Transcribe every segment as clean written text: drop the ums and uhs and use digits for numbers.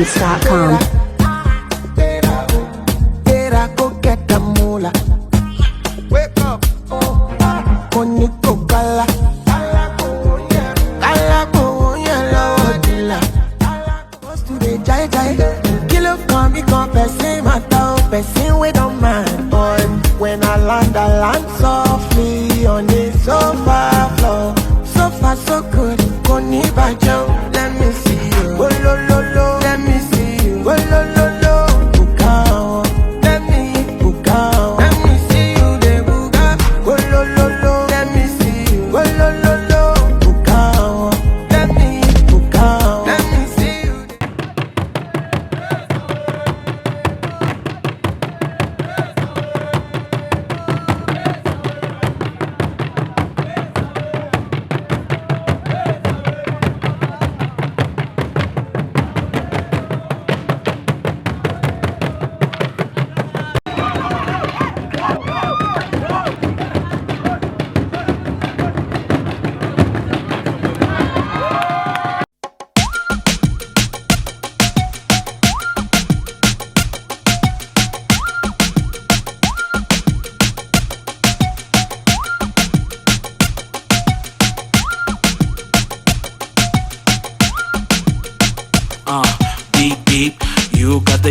trendybeats.com. Go get the moolah. Wake up, niko kala. Kala ko yellow dilla. Supposed to be jai jai. Kilo come, become person matter, person we don't mind. Boy, when I land softly on the sofa floor. So far so good, koni bajo. Let me see you. Oh lo lo lo, let me see you. Oh lo lo lo, bukao. Let me see you. De buga. Oh lo lo lo, let me see you. Oh lo lo lo, bukao. Let me see you. Beep beep, you got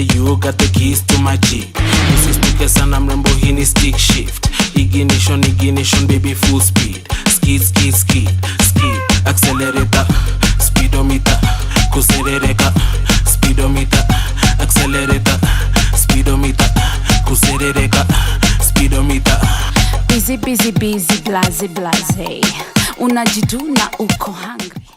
the keys to my Jeep. Usistuke sana mrembo, hii ni stick shift. Ignition, baby full speed. Skid, accelerator, speedometer, kuserereka. Speedometer, accelerator, speedometer, kuserereka. Speedometer. Busy, blaze. Unajiduna uko hungry.